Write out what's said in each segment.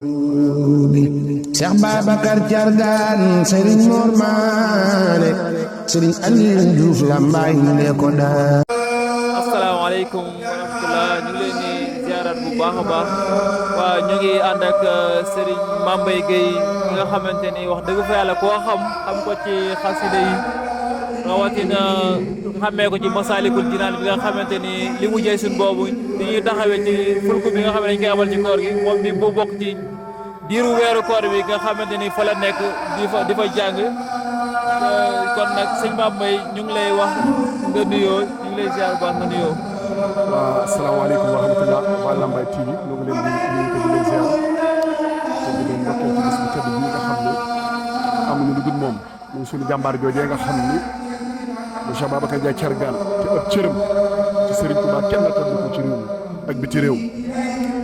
Cheikh Babacar Thiargane Serigne Mor Mané Serigne Aliou Diouf Lambaye ne ko daa. asalaamaaleykum wa rahmatulah ñu ngi leen di ziarat bu baax a baax waaw ñu ngi ànd ak Serigne Mame Mbaye Gueye mi nga xamante ni wax dëgg fa yàlla koo xam ko ci xasida yi rawatina xamee ko ci Masaalikul Jinaan bi nga xamante ni li mu jëy suñ boobu di ñuy taxawee ci fulku bi nga xam ne dañ koy amal ci koor gi moom bi bu bokk ci diiru weeru koor bi nga xamante ni fa la nekk di fa jàng kon nag sëñ Mame Mbaye ñu ngi lay wax nga nuyoo ñu ngi lay ziar bu baax nga nuyoo. waaw asalaamaaleykum wa rahmatulah waa Lambaye TV ñu ngi leen di leen ziar te di leen ndokkee ci bis bu tedd bi nga xam ne amuñu lu dul moom muy suñu jàmbaar joojee nga xam ni monsieur Babacar Ndiaye Thiargane te ëpp cërëm ci Serigne Touba kenn la tëdd ko ci réew mi ak biti réew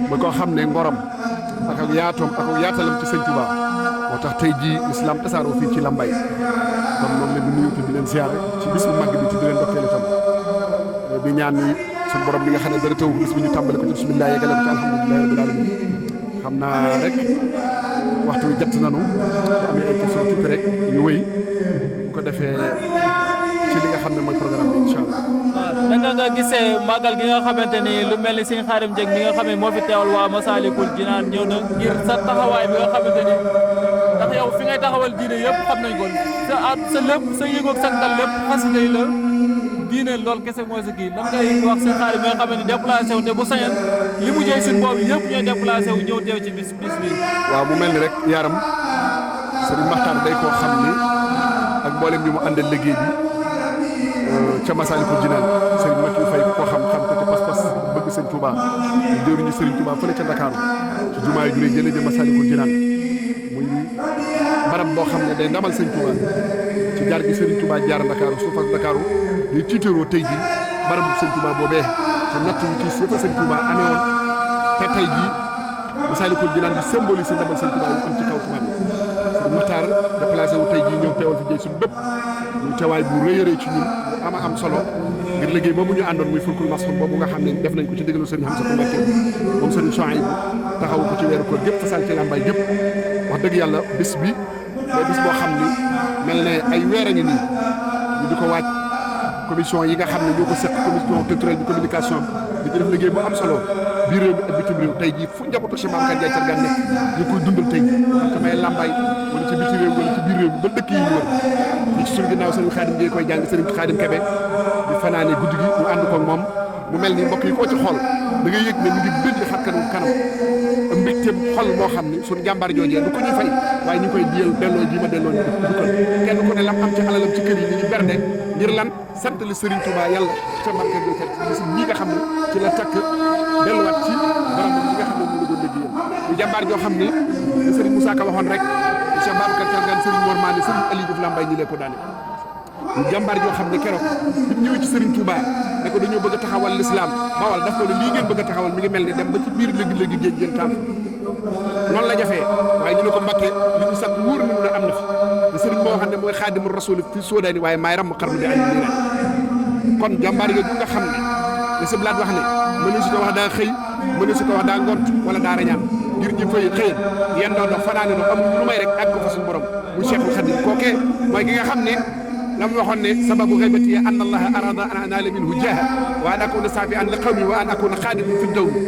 ba koo xam ne ngoram ak yaatoom ak yaatalam ci Serigne Touba moo tax tey jii islam tasaaroo fii ci Lambaye kon moom leen di nuyu te di leen ziare ci bis bu màgg bi te di leen ndokkeel itam di ñaan ni suñu borom bi nga xam ne dara taw bis bi ñu tàmbale ko ci bismillah yeggale ko ci alhamdulillahi rabbil alamin xam naa rek waxtu wi jot nañu amee ay question tuuti rek ñu wëy bu ko defee ci li nga xam ne mooy programme bi incha allah. waaw naka nga gisee màggal gi nga xamante ni lu mel ni sëñ Xaadim Dieng mi nga xam ne moo fi teewal waa Masaalikul Jinaan ñëw na ngir sa taxawaay bi nga xamante ni ndax yow fi ngay taxawal diine yëpp xam nañ ko sa lépp sa yëgoog sa dal lépp xasida yi la diine loolu kese mooy sa kii lan ngay wax sëñ Xaadim mi nga xam ne déplacé wu te bu sañoon li mu jëy suñ boobu yëpp ñooy déplacé wu ñëw teew ci bis bi. waaw mu mel ni rek yaram Serigne Makhtar day koo xam ni ak mboolem bi mu àndal liggéey bi ca Masaalikul Jinaan Serigne Makhtar Faye koo xam ko ci pas-pas bëgg Serigne Touba ñu jëriñu Serigne Touba fële ca Dakar ci jumaa yi juree jëlee jëm Masaalikul Jinaan muy barab boo xam ne day ndamal Serigne Touba ci jaar gi Serigne Touba jaar Dakar suuf ak Dakar di tiitaroo tey jii barabu Serigne Touba boobee te natt yu ci suufa Serigne Touba amee woon te tey jii Masaalikul Jinaan di symbolise ndamal Serigne Touba yu am ci kaw Touba bi Serigne Makhtar déplacé wu tey jii ñëw teewal fi jëy suñu bépp ñu teewaay bu rëy a rëy ci ñun ama am solo ngir liggéey boobu ñu àndoon muy fulkul masxum boobu nga xam ne def nañ ko ci digalu Serigne Hamza Mbacké moom Serigne Souhaïbou taxawu ko ci weeru koor gépp fasal ci Lambaye gépp wax dëgg yàlla bis bi day bis boo xam ni mel ne ay weer a ngi nii ñu di ko waaj commission yi nga xam ne ñoo ko seq commission culturelle bi communication bi di ci def liggéey bu am solo biir réew mi ak bitim réew tey jii fu njabootu Cheikh Babacar Ndiaye Thiargane nekk ñu koy dundal tey xam nga may Lambaye wala ci bitim réew wala ci biir réew mi ba dëkk yi ñu wër ñi ci suñu ginnaaw Serigne Khadim Gueye koy jàng Serigne Khadim Kébé di fanaane guddi gi ñu ànd ko moom mu mel ni mbokk yi koo ci xool da ngay yëg ne mi ngi bëgg xar kanam mbégteem xol moo xam ni suñu jàmbaar joojee du ko ñuy fay waaye ñu koy delloo ji ma delloo ñu dukkal kenn ku ne lam am ci alalam ci kër yi ñu bernde ngir lan sant li Serigne Touba yàlla ca marke bi bis ñi nga xam ne ci la takk delluwaat ci borom ñi nga xam ne ñu la doon liggéeyal ñu jàmbaar joo xam ni Serigne Moussa Ka waxoon rek Cheikh Babacar Thiargane Serigne Mor Mané Serigne Aliou Diouf Lambaye ñi lee ko daane ñu jàmbaar joo xam ne keroog bi ñu ñëwee ci Serigne Touba ne ko dañoo bëgg a taxawal l'islam bawal daf ko ne lii ngeen bëgg a taxawal mi ngi mel ni dem ba ci biir léegi-léegi géej ngeen taam noonu la jafee waaye ñu ne ko Mbacké li ñu sax wóor na ne am na fi te Serigne moo xam ne mooy xaadimu rasul fi soodaani waaye maay ram xarnu bi añ nii kon jàmbaar yooyu nga xam ne li si blaat wax ne mënu si ko wax daa xëy mënu si ko wax daa ngont wala daa rañaan ngir ñu fay xëy yéen doon dox fanaane no amul lu may rek ak ko fa suñu borom mu Cheikhul Khadim kookee mooy ki nga xam ne la mu waxoon ne sababu xaybati an allaha arada an anaala minhu jaaha wa an akuna saafi an li qawmi wa an akuna xaadiman fi dawmi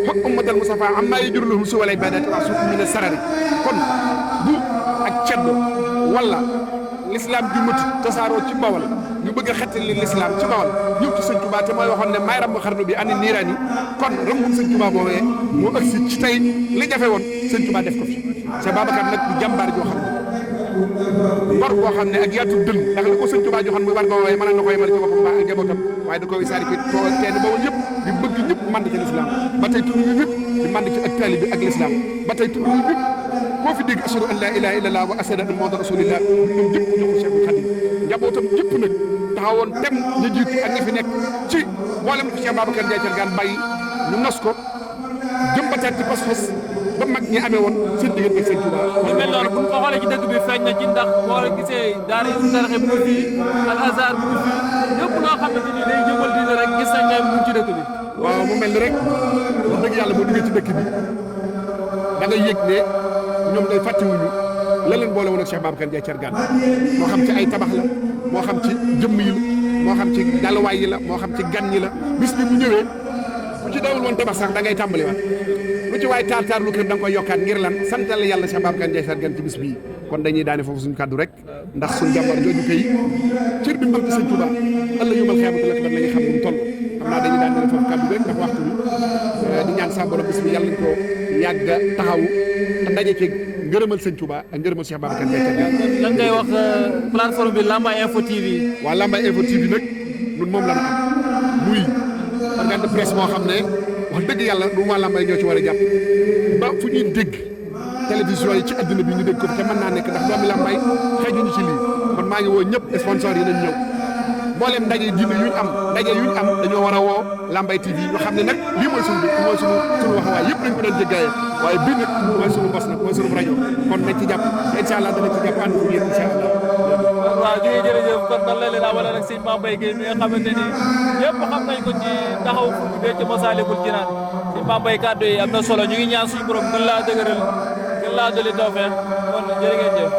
xog ummatal mustafa amma yajur lahum su walay badati wa suuf min sarari kon bu ak ceddo wala l'islam ju mati tasaaroo ci bawal ñu bëgg a xettali l'islam ci bawal ñëw ci sëñ Touba te mooy waxoon ne maay ramm xarnu bi ani niiraani kon rammum sëñ Touba boobee moo ëgsi ci tey li jafe woon sëñ Touba def ko fi Cheikh Babacar nag bu jàmbaar joo xam ne ngor boo xam ne ak yaatu dël ndax li ko sëñ Touba joxoon muy war nga woowee mën na ko yemal ci boppam ba ak njabootam waaye da koy saari fi teen boobu ñëpp di bëgg ñëpp mand ci l'islam ba tey tur yi ñëpp di mand ci ak taalibe bi ak l'islam ba tey tur yi ñëpp koo fi dégg ashhadu an la ilaha illallah wa ashhadu anna muhammadan rasulullah ñoom ñëpp joxu Cheikhul Khadim njabootam ñëpp nag taxawoon tem ñu jiitu ak ñi fi nekk ci mboolem ko Cheikh Babacar Ndiaye Thiargane bàyyi ñu nos ko jëmbataat ci pas-pas ba mag ñi amee woon seen diggante ak seen Touba. lu mel noonu bu ñu ko xoolee ci dëkk bi feeñ na ci ndax boo gisee daara yu taraxe bu ngi fii al azhar bu ngi fii yëpp loo xamante ni day jëmal diine rek gis nañ ne mu ngi ci dëkk bi. waaw mu mel ni rek wax dëgg yàlla boo duggee ci dëkk bi da nga yëg ne ñoom day fàttewuñu la leen boole woon ak Cheikh Babacar Ndiaye Thiergane moo xam ci ay tabax la moo xam ci jëmm yi la moo xam ci dalwaay yi la moo xam ci gan yi la bis bi bu ñëwee bu ci dawul woon tabax sax da ngay tàmbali waat lu ci waay taar lu kër da nga koy yokkaat ngir lan santal yàlla Cheikh Babacar Ndiaye Thiergane ci bis bii kon dañuy daane foofu suñu kàddu rek ndax suñu jàmbar jooju kay cër bi mbam ci sëñ Touba ëllëg yomal xeamata la la ñu xam nu mu toll xam naa dañuy daane foofu kàddu rek ndax waxtu bi di ñaan sa borom bis bi yàlla nañ ko yàgg taxawu te daje ci ngërëmal sëñ Touba ak ngërëmal Cheikh Babacar Ndiaye Thiergane. lan ngay wax plateforme bi Lambaye Info TV. waaw Lambaye Info TV nag ñun moom la ñu am muy organe de presse moo xam ne wax dëgg yàlla du waa Lambaye ñoo ci war a jàpp ba fu ñuy dégg télévision yi ci adduna bi ñu dégg ko te mën naa nekk ndax doomi Lambaye xëjuñu ci lii kon maa ngi woo ñëpp sponsor yi nañ ñëw mboolem ndaje diine yuñ am dañoo war a woo Lambaye TV ñu xam ne nag lii mooy suñu mooy suñu waxawaay yëpp dañ ko doon jéggaayee waaye bii nag mooy suñu bos nag mooy suñu rajo kon nañ ci jàpp incha allah danañ ci jàpp ànd ko yéen incha allah. waaw jërëjëf kon nan la leen awala rek sëñ Mame Mbaye Guèye mi nga xamante ni ñëpp xam nañ ko ci taxaw fu mu dee ci Masaalikul Jinaan sëñ Mame Mbaye kàddu yi am na solo ñu ngi ñaan suñu borom gën laa dëgëral gën laa dolli tawfeex kon jërë ngeen jëf